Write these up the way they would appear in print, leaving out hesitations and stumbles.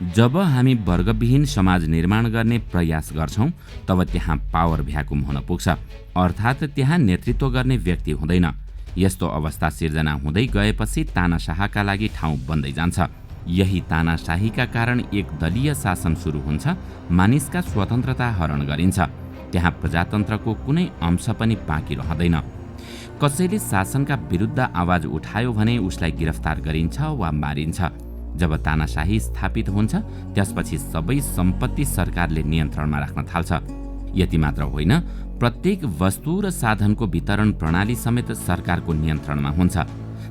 जब हामी वर्गविहीन समाज निर्माण गर्ने प्रयास गर्छौं तब त्यहाँ पावर भ्याकुम हुन पुग्छ, अर्थात् त्यहाँ नेतृत्व गर्ने व्यक्ति हुँदैन। यस्तो अवस्था सिर्जना हुँदै गएपछि तानाशाहका लागि ठाउँ बन्दै जान्छ। यही तानाशाहीका कारण एक दलीय शासन सुरु हुन्छ, मानिसका स्वतन्त्रता हरण गरिन्छ, त्यहाँ प्रजातन्त्रको कुनै अंश पनि बाँकी रहँदैन। कसैले शासनका विरुद्ध आवाज उठायो भने उसलाई गिरफ्तार गरिन्छ वा मारिन्छ। जब तानाशाही स्थापित हुन्छ त्यसपछि सबै सम्पत्ति सरकारले नियन्त्रणमा राख्न थाल्छ। यति मात्र होइन, प्रत्येक वस्तु र साधनको वितरण प्रणाली समेत सरकारको नियन्त्रणमा हुन्छ।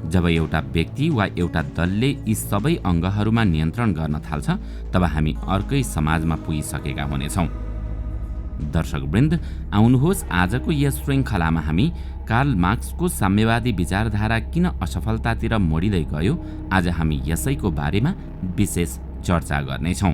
जब एउटा व्यक्ति वा एउटा दलले यी सबै अङ्गहरूमा नियन्त्रण गर्न थाल्छ तब हामी अर्कै समाजमा पुगिसकेका हुनेछौँ। दर्शकवृन्द, आउनुहोस् आजको यस श्रृङ्खलामा हामी कार्ल मार्क्सको साम्यवादी विचारधारा किन असफलतातिर मोडिँदै गयो, आज हामी यसैको बारेमा विशेष चर्चा गर्नेछौँ।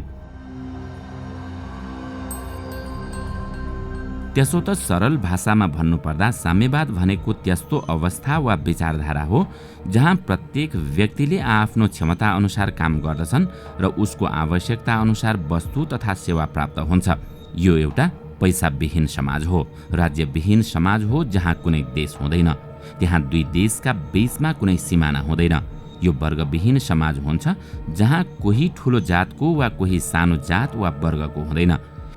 त्यसो त सरल भाषामा भन्नुपर्दा साम्यवाद भनेको त्यस्तो अवस्था वा विचारधारा हो जहाँ प्रत्येक व्यक्तिले आफ्नो क्षमता अनुसार काम गर्दछन् र उसको आवश्यकता अनुसार वस्तु तथा सेवा प्राप्त हुन्छ। यो एउटा पैसाविहीन समाज हो, राज्यविहीन समाज हो जहाँ कुनै देश हुँदैन, त्यहाँ दुई देशका बीचमा कुनै सिमाना हुँदैन। यो वर्गविहीन समाज हुन्छ जहाँ कोही ठुलो जातको वा कोही सानो जात वा वर्गको हुँदैन,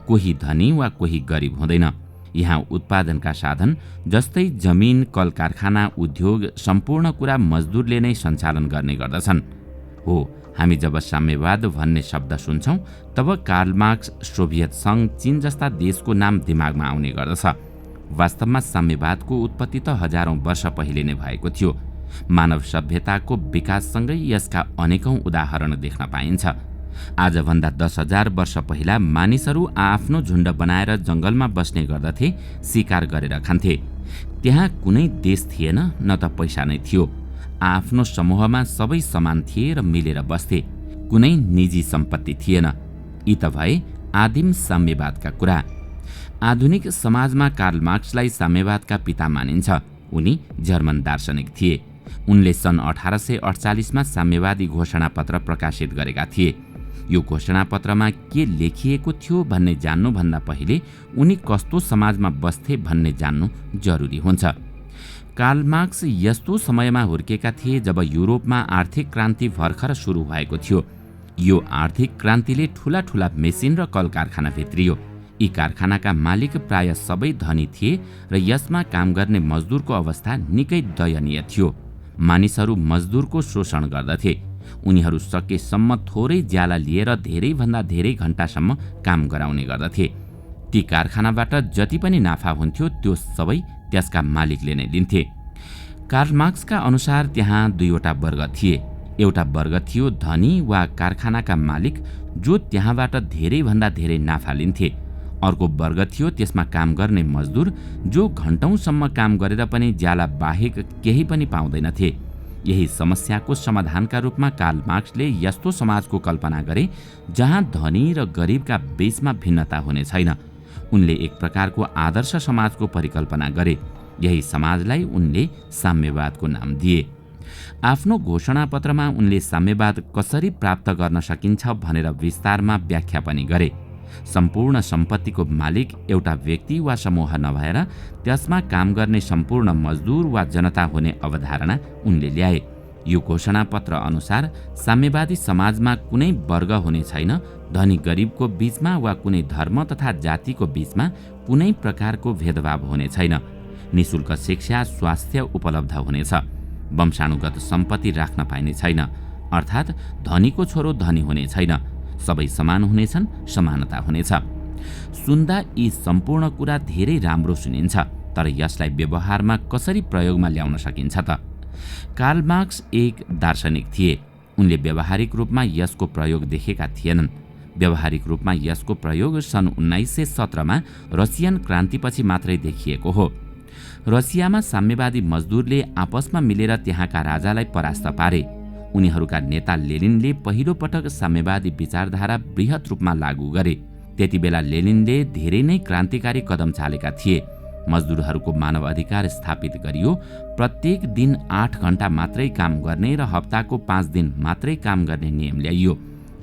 कोही धनी वा कोही गरिब हुँदैन। यहाँ उत्पादनका साधन जस्तै जमिन, कल कारखाना, उद्योग सम्पूर्ण कुरा मजदुरले नै सञ्चालन गर्ने गर्दछन्। हो, हामी जब साम्यवाद भन्ने शब्द सुन्छौं तब कार्ल मार्क्स, सोभियत संघ, चीन जस्ता देशको नाम दिमागमा आउने गर्दछ। वास्तवमा साम्यवादको उत्पत्ति त हजारौं वर्ष पहिले नै भएको थियो। मानव सभ्यताको विकाससँगै यसका अनेकौं उदाहरण देख्न पाइन्छ। आजभन्दा 10,000 वर्ष पहिला मानिसहरू आफ्नो झुण्ड बनाएर जंगलमा बस्ने गर्दथे, शिकार गरेर खान्थे। त्यहाँ कुनै देश थिएन, न त पैसा नै थियो। आफ्नो समूहमा सबै समान थिए र मिलेर बस्थे, कुनै निजी सम्पत्ति थिएन। यी त भए आदिम साम्यवादका कुरा। आधुनिक समाजमा कार्ल मार्क्सलाई साम्यवादका पिता मानिन्छ। उनी जर्मन दार्शनिक थिए। उनले सन् 1848 मा साम्यवादी घोषणापत्र प्रकाशित गरेका थिए। यो घोषणापत्रमा के लेखिएको थियो भन्ने जान्नुभन्दा पहिले उनी कस्तो समाजमा बस्थे भन्ने जान्नु जरुरी हुन्छ। कार्ल मार्क्स यस्तो समयमा हुर्केका थिए जब युरोपमा आर्थिक क्रान्ति भर्खर सुरु भएको थियो। यो आर्थिक क्रान्तिले ठूला ठूला मेसिन र कल कारखाना भित्रियो। यी कारखानाका मालिक प्राय सबै धनी थिए र यसमा काम गर्ने मजदुरको अवस्था निकै दयनीय थियो। मानिसहरू मजदुरको शोषण गर्दथे। उनीहरू सकेसम्म थोरै ज्याला लिएर धेरैभन्दा धेरै घण्टासम्म काम गराउने गर्दथे। ती कारखानाबाट जति पनि नाफा हुन्थ्यो त्यो सबै त्यसका मालिकले नै लिन्थे। कार्ल मार्क्सका अनुसार त्यहाँ दुईवटा वर्ग थिए। एउटा वर्ग थियो धनी वा कारखानाका मालिक जो त्यहाँबाट धेरैभन्दा धेरै नाफा लिन्थे। अर्को वर्ग थियो त्यसमा काम गर्ने मजदुर जो घण्टौंसम्म काम गरेर पनि ज्याला बाहेक केही पनि पाउँदैनथे। यही समस्याको समाधानका रूपमा कार्ल मार्क्सले यस्तो समाजको कल्पना गरे जहाँ धनी र गरिबका बीचमा भिन्नता हुने छैन। उनले एक प्रकारको आदर्श समाजको परिकल्पना गरे। यही समाजलाई उनले साम्यवादको नाम दिए। आफ्नो घोषणापत्रमा उनले साम्यवाद कसरी प्राप्त गर्न सकिन्छ भनेर विस्तारमा व्याख्या पनि गरे। सम्पूर्ण सम्पत्तिको मालिक एउटा व्यक्ति वा समूह नभएर त्यसमा काम गर्ने सम्पूर्ण मजदुर वा जनता हुने अवधारणा उनले ल्याए। यो घोषणापत्र अनुसार साम्यवादी समाजमा कुनै वर्ग हुने छैन, धनी गरिबको बीचमा वा कुनै धर्म तथा जातिको बीचमा कुनै प्रकारको भेदभाव हुने छैन। निशुल्क शिक्षा, स्वास्थ्य उपलब्ध हुनेछ। वंशानुगत सम्पत्ति राख्न पाइने छैन, अर्थात् धनीको छोरो धनी हुने छैन। सबै समान हुनेछन्, समानता हुनेछ। सुन्दा यी सम्पूर्ण कुरा धेरै राम्रो सुनिन्छ, तर यसलाई व्यवहारमा कसरी प्रयोगमा ल्याउन सकिन्छ त? कार्ल मार्क्स एक दार्शनिक थिए। उनले व्यावहारिक रूपमा यसको प्रयोग देखेका थिएनन्। व्यावहारिक रूपमा यसको प्रयोग सन् 1917 मा रसियन क्रान्तिपछि मात्रै देखिएको हो। रसियामा साम्यवादी मजदुरले आपसमा मिलेर त्यहाँका राजालाई परास्त पारे। उनीहरूका नेता लेनिनले पहिलो पटक साम्यवादी विचारधारा बृहत रूपमा लागू गरे। त्यतिबेला लेनिनले धेरै नै क्रान्तिकारी कदम चालेका थिए। मजदुरहरूको मानव अधिकार स्थापित गरियो। प्रत्येक दिन 8 घण्टा मात्रै काम गर्ने र हप्ताको 5 दिन मात्रै काम गर्ने नियम ल्याइयो।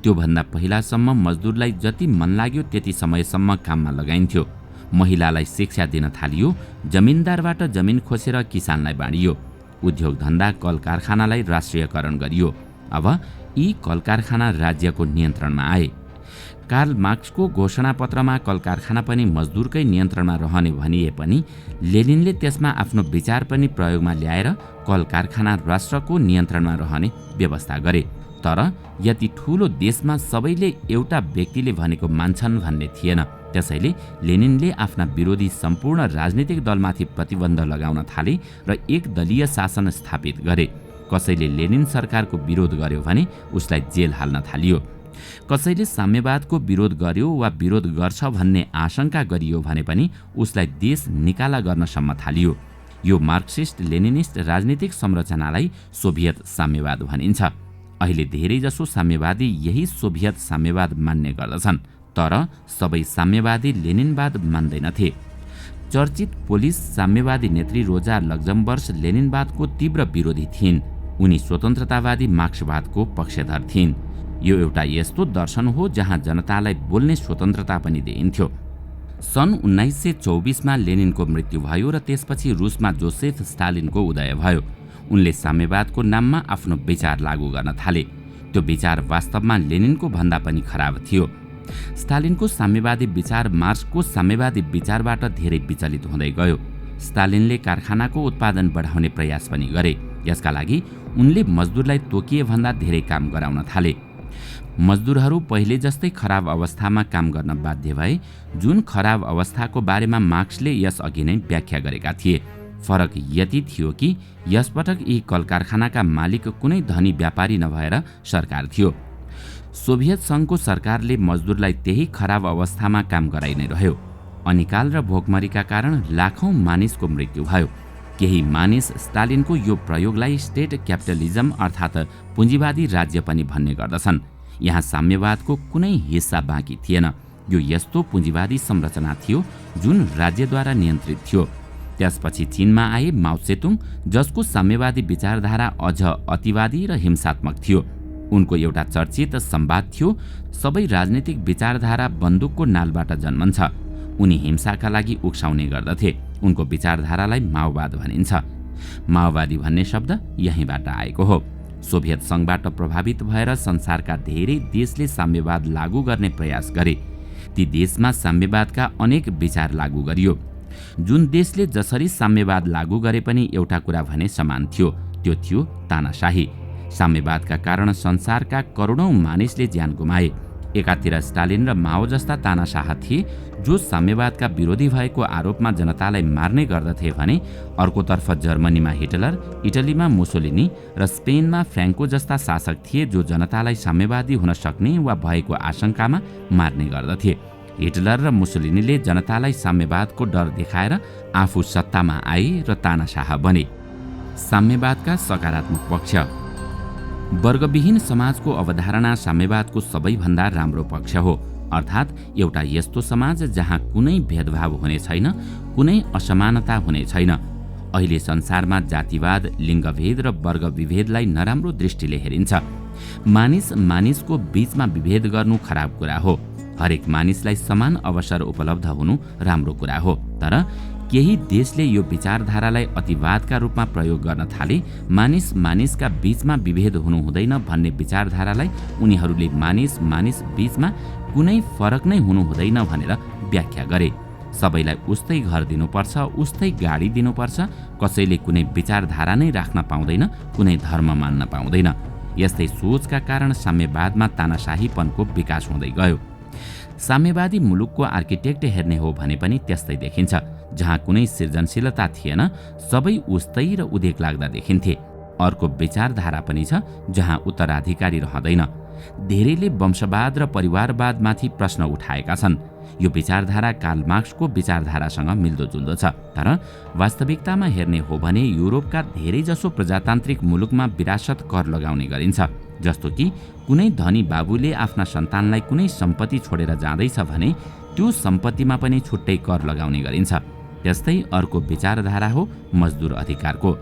त्योभन्दा पहिलासम्म मजदुरलाई जति मन लाग्यो त्यति समयसम्म काममा लगाइन्थ्यो। महिलालाई शिक्षा दिन थालियो। जमिनदारबाट जमिन खोसेर किसानलाई बाँडियो। उद्योग धन्दा कल कारखानालाई राष्ट्रियकरण गरियो। अब यी कल कारखाना राज्यको नियन्त्रणमा आए। कार्ल मार्क्सको घोषणापत्रमा कल कारखाना पनि मजदुरकै नियन्त्रणमा रहने भनिए पनि लेनिनले त्यसमा आफ्नो विचार पनि प्रयोगमा ल्याएर कल कारखाना राष्ट्रको नियन्त्रणमा रहने व्यवस्था गरे। तर यति ठूलो देशमा सबैले एउटा व्यक्तिले भनेको मान्छन् भन्ने थिएन। त्यसैले लेनिनले आफ्ना विरोधी सम्पूर्ण राजनीतिक दलमाथि प्रतिबन्ध लगाउन थाले र एक दलीय शासन स्थापित गरे। कसैले लेनिन सरकारको विरोध गर्यो भने उसलाई जेल हाल्न थालियो। कसैले साम्यवादको विरोध गर्यो वा विरोध गर्छ भन्ने आशंका गरियो भने पनि उसलाई देश निकाला गर्नसम्म थालियो। यो मार्क्सिस्ट लेनिनिस्ट राजनीतिक संरचनालाई सोभियत साम्यवाद भनिन्छ। अहिले धेरैजसो साम्यवादी यही सोभियत साम्यवाद मान्ने गर्दछन्। तर सबै साम्यवादी लेनिनवाद मान्दैनथे। चर्चित पोलिस साम्यवादी नेत्री रोजा लक्जमबर्ग लेनिनवादको तीव्र विरोधी थिइन्। उनी स्वतन्त्रतावादी मार्क्सवादको पक्षधर थिइन्। यो एउटा यस्तो दर्शन हो जहाँ जनतालाई बोल्ने स्वतन्त्रता पनि दिइन्थ्यो। सन् 1924मा लेनिनको मृत्यु भयो र त्यसपछि रुसमा जोसेफ स्टालिनको उदय भयो। उनले साम्यवादको नाममा आफ्नो विचार लागू गर्न थाले। त्यो विचार वास्तवमा लेनिनको भन्दा पनि खराब थियो। स्टालिनको साम्यवादी विचार मार्क्सको साम्यवादी विचारबाट धेरै विचलित हुँदै गयो। स्टालिनले कारखानाको उत्पादन बढाउने प्रयास पनि गरे। यसका लागि उनले मजदुरलाई तोकिए भन्दा धेरै काम गराउन थाले। मजदुरहरू पहिले जस्तै खराब अवस्थामा काम गर्न बाध्य भए, जुन खराब अवस्थाको बारेमा मार्क्सले यसअघि नै व्याख्या गरेका थिए। फरक यति थियो कि यसपटक यी कल कारखानाका मालिक कुनै धनी व्यापारी नभएर सरकार थियो। सोभियत सङ्घको सरकारले मजदुरलाई त्यही खराब अवस्थामा काम गराइ नै रह्यो। अनिकाल र भोकमरीका कारण लाखौं मानिसको मृत्यु भयो। केही मानिस स्टालिनको यो प्रयोगलाई स्टेट क्यापिटलिजम अर्थात् पुँजीवादी राज्य पनि भन्ने गर्दछन्। यहाँ साम्यवादको कुनै हिस्सा बाँकी थिएन। यो यस्तो पुँजीवादी संरचना थियो जुन राज्यद्वारा नियन्त्रित थियो। त्यसपछि चीनमा आए माओ त्से-तुङ, जसको साम्यवादी विचारधारा अझ अतिवादी र हिंसात्मक थियो। उनको एउटा चर्चित संवाद थियो, सबै राजनीतिक विचारधारा बन्दुकको नालबाट जन्मन्छ। उनी हिंसाका लागि उक्साउने गर्दथे। उनको विचारधारालाई माओवाद भनिन्छ। माओवादी भन्ने शब्द यहीँबाट आएको हो। सोभियत सङ्घबाट प्रभावित भएर संसारका धेरै देशले साम्यवाद लागू गर्ने प्रयास गरे। ती देशमा साम्यवादका अनेक विचार लागू गरियो। जुन देशले जसरी साम्यवाद लागू गरे पनि एउटा कुरा भने समान थियो, त्यो थियो तानाशाही। साम्यवादका कारण संसारका करोडौं मानिसले ज्यान गुमाए। एकातिर स्टालिन र माओ जस्ता तानाशाह थिए जो साम्यवादका विरोधी भएको आरोपमा जनतालाई मार्ने गर्दथे भने अर्कोतर्फ जर्मनीमा हिटलर, इटलीमा मुसोलिनी र स्पेनमा फ्र्याङ्को जस्ता शासक थिए जो जनतालाई साम्यवादी हुन सक्ने वा भएको आशंकामा मार्ने गर्दथे। हिटलर र मुसोलिनीले जनतालाई साम्यवादको डर देखाएर आफू सत्तामा आए र तानाशाह बने। साम्यवादका सकारात्मक पक्ष। वर्गविहीन समाजको अवधारणा साम्यवादको सबैभन्दा राम्रो पक्ष हो। अर्थात् एउटा यस्तो समाज जहाँ कुनै भेदभाव हुने छैन, कुनै असमानता हुने छैन। अहिले संसारमा जातिवाद, लिङ्गभेद र वर्ग विभेदलाई नराम्रो दृष्टिले हेरिन्छ। मानिसको बीचमा विभेद गर्नु खराब कुरा हो। हरेक मानिसलाई समान अवसर उपलब्ध हुनु राम्रो कुरा हो। तर केही देशले यो विचारधारालाई अतिवादका रूपमा प्रयोग गर्न थाले। मानिसका बीचमा विभेद हुनु हुँदैन भन्ने विचारधारालाई उनीहरूले मानिस बीचमा कुनै फरक नै हुनु हुँदैन भनेर व्याख्या गरे। सबैलाई उस्तै घर दिनुपर्छ, उस्तै गाडी दिनुपर्छ। कसैले कुनै विचारधारा नै राख्न पाउँदैन, कुनै धर्म मान्न पाउँदैन। यस्तै सोचका कारण साम्यवादमा तानाशाहीपनको विकास हुँदै गयो। साम्यवादी मुलुकको आर्किटेक्ट हेर्ने हो भने पनि त्यस्तै देखिन्छ। जहाँ कुनै सृजनशीलता थिएन, सबै उस्तै र उदेक लाग्दा देखिन्थे। अर्को विचारधारा पनि छ जहाँ उत्तराधिकारी रहँदैन। धेरैले वंशवाद र परिवारवादमाथि प्रश्न उठाएका छन्। यो विचारधारा कार्ल मार्क्सको विचारधारासँग मिल्दोजुल्दो छ। तर वास्तविकतामा हेर्ने हो भने युरोपका धेरैजसो प्रजातान्त्रिक मुलुकमा विरासत कर लगाउने गरिन्छ। जस्तो कि कुनै धनी बाबुले आफ्ना सन्तानलाई कुनै सम्पत्ति छोडेर जाँदैछ भने त्यो सम्पत्तिमा पनि छुट्टै कर लगाउने गरिन्छ। त्यस्तै अर्को विचारधारा हो मजदुर अधिकारको।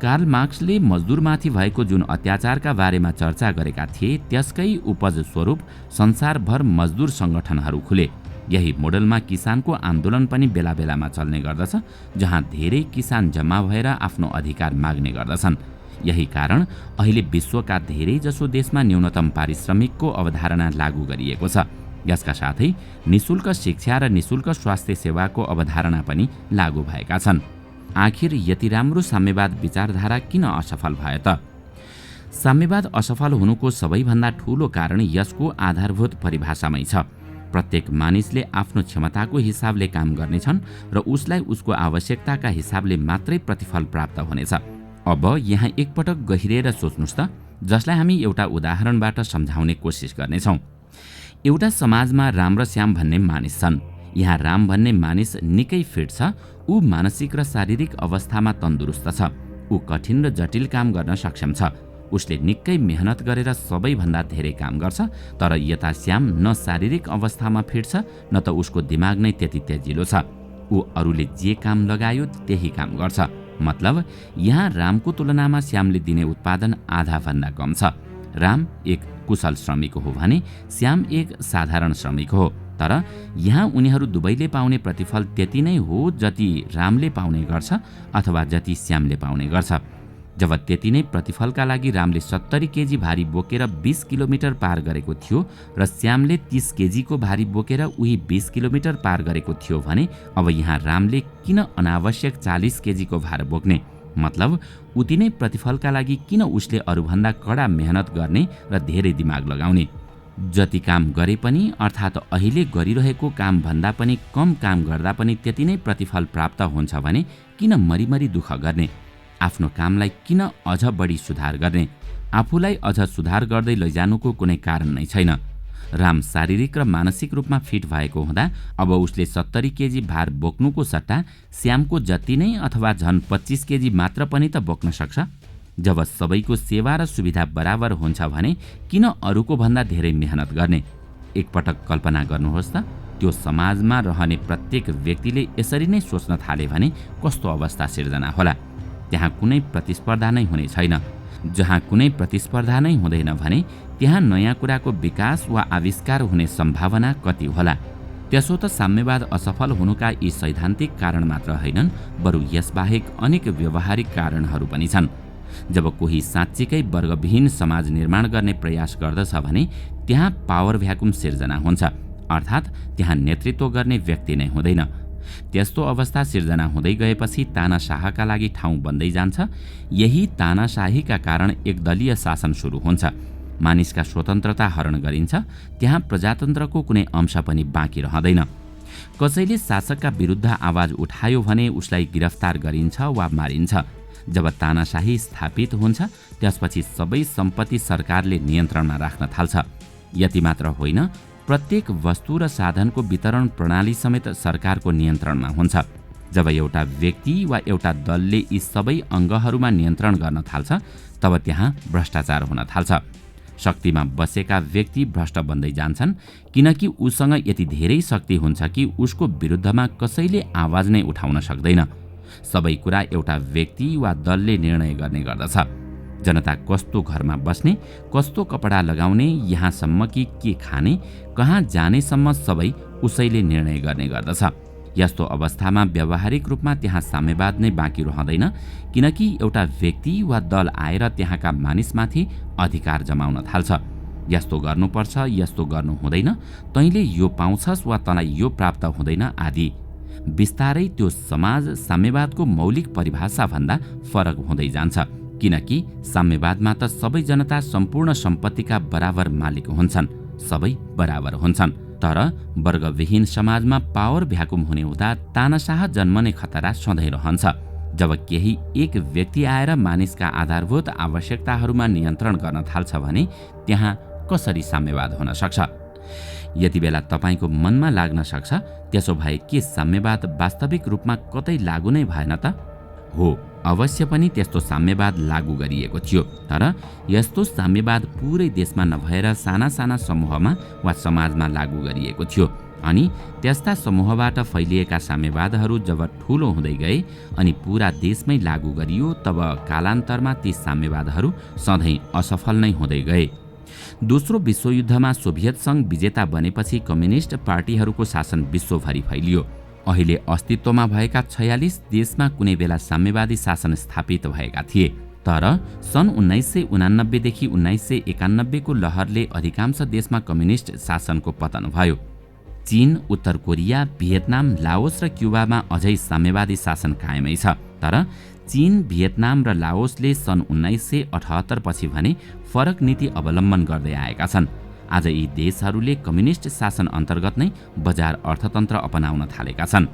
कार्ल मार्क्सले मजदुरमाथि भएको जुन अत्याचारका बारेमा चर्चा गरेका थिए त्यसकै उपज स्वरूप संसारभर मजदुर सङ्गठनहरू खुले। यही मोडलमा किसानको आन्दोलन पनि बेला बेलामा चल्ने गर्दछ, जहाँ धेरै किसान जम्मा भएर आफ्नो अधिकार माग्ने गर्दछन्। यही कारण अहिले विश्वका धेरैजसो देशमा न्यूनतम पारिश्रमिकको अवधारणा लागू गरिएको छ। यसका साथै निशुल्क शिक्षा र निशुल्क स्वास्थ्य सेवाको अवधारणा पनि लागू भएका छन्। आखिर यति राम्रो साम्यवाद विचारधारा किन असफल भयो त? साम्यवाद असफल हुनुको सबैभन्दा ठूलो कारण यसको आधारभूत परिभाषामै छ। प्रत्येक मानिसले आफ्नो क्षमताको हिसाबले काम गर्नेछन् र उसलाई उसको आवश्यकताका हिसाबले मात्रै प्रतिफल प्राप्त हुनेछ। अब यहाँ एकपटक गहिरेर सोच्नुस् त, जसलाई हामी एउटा उदाहरणबाट सम्झाउने कोसिस गर्नेछौँ। एउटा समाजमा राम र श्याम भन्ने मानिस छन्। यहाँ राम भन्ने मानिस निकै फिट छ। ऊ मानसिक र शारीरिक अवस्थामा तन्दुरुस्त छ। ऊ कठिन र जटिल काम गर्न सक्षम छ। उसले निकै मेहनत गरेर सबैभन्दा धेरै काम गर्छ। तर यता श्याम न शारीरिक अवस्थामा फिट छ, न त उसको दिमाग नै त्यति तेजिलो छ। ऊ अरूले जे काम लगायो त्यही काम गर्छ। मतलब यहाँ रामको तुलनामा श्यामले दिने उत्पादन आधा भन्दा कम छ। राम एक कुशल श्रमिक हो भने श्याम एक साधारण श्रमिक हो। तर यहाँ उनीहरू दुवैले पाउने प्रतिफल त्यति नै हो जति रामले पाउने गर्छ अथवा जति श्यामले पाउने गर्छ। जब त्यति नै प्रतिफलका लागि रामले 70 केजी भारी बोकेर 20 किलोमिटर पार गरेको थियो र श्यामले 30 केजीको भारी बोकेर उही 20 किलोमिटर पार गरेको थियो भने अब यहाँ रामले किन अनावश्यक 40 केजीको भार बोक्ने? मतलब उति नै प्रतिफलका लागि किन उसले अरूभन्दा कडा मेहनत गर्ने र धेरै दिमाग लगाउने? जति काम गरे पनि, अर्थात् अहिले गरिरहेको काम भन्दा पनि कम काम गर्दा पनि त्यति नै प्रतिफल प्राप्त हुन्छ भने किन मरिमरी दुःख गर्ने? आफ्नो कामलाई किन अझ बढी सुधार गर्ने? आफूलाई अझ सुधार गर्दै लैजानुको कुनै कारण नै छैन। राम शारीरिक र मानसिक रूपमा फिट भएको हुँदा अब उसले 70 केजी भार बोक्नुको सट्टा श्यामको जति नै अथवा झन् 25 केजी मात्र पनि त बोक्न सक्छ। जब सबैको सेवा र सुविधा बराबर हुन्छ भने किन अरूको भन्दा धेरै मेहनत गर्ने? एकपटक कल्पना गर्नुहोस् त, त्यो समाजमा रहने प्रत्येक व्यक्तिले यसरी नै सोच्न थाले भने कस्तो अवस्था सिर्जना होला? त्यहाँ कुनै प्रतिस्पर्धा नै हुने छैन। जहाँ कुनै प्रतिस्पर्धा नै हुँदैन भने त्यहाँ नयाँ कुराको विकास वा आविष्कार हुने सम्भावना कति होला? त्यसो त साम्यवाद असफल हुनुका यी सैद्धान्तिक कारण मात्र होइनन्, बरु यसबाहेक अनेक व्यवहारिक कारणहरू पनि छन्। जब कोही साँच्चीकै वर्गविहीन समाज निर्माण गर्ने प्रयास गर्दछ भने त्यहाँ पावर भ्याकुम सिर्जना हुन्छ, अर्थात् त्यहाँ नेतृत्व गर्ने व्यक्ति नै हुँदैन। त्यस्तो अवस्था सिर्जना हुँदै गएपछि तानाशाहका लागि ठाउँ बन्दै जान्छ। यही तानाशाहीका कारण एकदलीय शासन सुरु हुन्छ। मानिसका स्वतन्त्रता हरण गरिन्छ। त्यहाँ प्रजातन्त्रको कुनै अंश पनि बाँकी रहँदैन। कसैले शासकका विरुद्ध आवाज उठायो भने उसलाई गिरफ्तार गरिन्छ वा मारिन्छ। जब तानाशाही स्थापित हुन्छ त्यसपछि सबै सम्पत्ति सरकारले नियन्त्रणमा राख्न थाल्छ। यति मात्र होइन, प्रत्येक वस्तु र साधनको वितरण प्रणाली समेत सरकारको नियन्त्रणमा हुन्छ। जब एउटा व्यक्ति वा एउटा दलले यी सबै अङ्गहरूमा नियन्त्रण गर्न थाल्छ तब त्यहाँ भ्रष्टाचार हुन थाल्छ। शक्तिमा बसेका व्यक्ति भ्रष्ट बन्दै जान्छन्, किनकि उसँग यति धेरै शक्ति हुन्छ कि उसको विरुद्धमा कसैले आवाज नै उठाउन सक्दैन। सबै कुरा एउटा व्यक्ति वा दलले निर्णय गर्ने गर्दछ। जनता कस्तो घरमा बस्ने, कस्तो कपडा लगाउने, यहाँसम्म कि के खाने, कहाँ जानेसम्म सबै उसैले निर्णय गर्ने गर्दछ। यस्तो अवस्थामा व्यावहारिक रूपमा त्यहाँ साम्यवाद नै बाँकी रहँदैन, किनकि एउटा व्यक्ति वा दल आएर त्यहाँका मानिसमाथि अधिकार जमाउन थाल्छ। यस्तो गर्नुपर्छ, यस्तो गर्नु हुँदैन, तैँले यो पाउँछस् वा तँलाई यो प्राप्त हुँदैन आदि। बिस्तारै त्यो समाज साम्यवादको मौलिक परिभाषाभन्दा फरक हुँदै जान्छ, किनकि साम्यवादमा त सबै जनता सम्पूर्ण सम्पत्तिका बराबर मालिक हुन्छन्, सबै बराबर हुन्छन्। तर वर्गविहीन समाजमा पावर भ्याकुम हुने हुँदा तानाशाह जन्मने खतरा सधैँ रहन्छ। जब केही एक व्यक्ति आएर मानिसका आधारभूत आवश्यकताहरूमा नियन्त्रण गर्न थाल्छ भने त्यहाँ कसरी साम्यवाद हुन सक्छ? यति बेला तपाईँको मनमा लाग्न सक्छ, त्यसो भए के साम्यवाद वास्तविक रूपमा कतै लागू नै भएन त? हो, अवश्य पनि त्यस्तो साम्यवाद लागू गरिएको थियो। तर यस्तो साम्यवाद पुरै देशमा नभएर साना साना समूहमा वा समाजमा लागू गरिएको थियो। अनि त्यस्ता समूहबाट फैलिएका साम्यवादहरू जब ठूलो हुँदै गए अनि पूरा देशमै लागू गरियो तब कालान्तरमा ती साम्यवादहरू सधैँ असफल नै हुँदै गए। दोस्रो विश्वयुद्धमा सोभियत सङ्घ विजेता बनेपछि कम्युनिस्ट पार्टीहरूको शासन विश्वभरि फैलियो। अहिले अस्तित्वमा भएका 46 देशमा कुनै बेला साम्यवादी शासन स्थापित भएका थिए। तर सन् 1989 देखि 1991 को लहरले अधिकांश देशमा कम्युनिस्ट शासनको पतन भयो। चीन, उत्तर कोरिया, भियतनाम, लाओस र क्युबामा अझै साम्यवादी शासन कायमै छ। तर चीन, भियतनाम र लाओसले सन् 1978 पछि भने फरक नीति अवलम्बन गर्दै आएका छन्। आज यी देशहरूले कम्युनिस्ट शासन अन्तर्गत नै बजार अर्थतन्त्र अपनाउन थालेका छन्।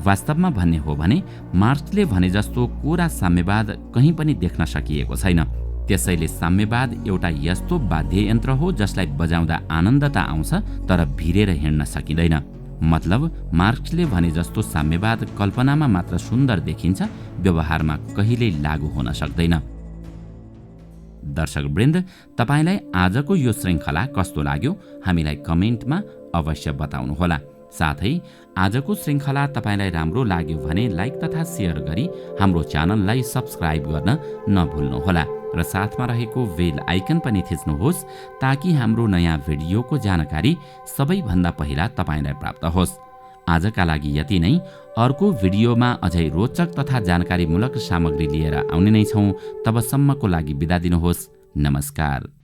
वास्तवमा भन्ने हो भने मार्क्सले भने जस्तो कोरा साम्यवाद कहीँ पनि देख्न सकिएको छैन। त्यसैले साम्यवाद एउटा यस्तो वाद्ययन्त्र हो जसलाई बजाउँदा आनन्दता आउँछ तर भिरेर हिँड्न सकिँदैन। मतलब मार्क्सले भने जस्तो साम्यवाद कल्पनामा मात्र सुन्दर देखिन्छ, व्यवहारमा कहिल्यै लागू हुन सक्दैन। दर्शकवृन्द, तपाईलाई आजको यो श्रृङ्खला कस्तो लाग्यो हामीलाई कमेन्टमा अवश्य बताउनुहोला। साथै आजको श्रृङ्खला तपाईलाई राम्रो लाग्यो भने लाइक तथा सेयर गरी हाम्रो च्यानललाई सब्स्क्राइब गर्न नभुल्नुहोला र साथमा रहेको बेल आइकन पनि थिच्नुहोस् ताकि हाम्रो नयाँ भिडियोको जानकारी सबैभन्दा पहिला तपाईलाई प्राप्त होस्। आजका लागि यति नै। अर्को भिडियोमा अझै रोचक तथा जानकारीमूलक सामग्री लिएर आउने नै छौँ। तबसम्मको लागि बिदा दिनुहोस्। नमस्कार।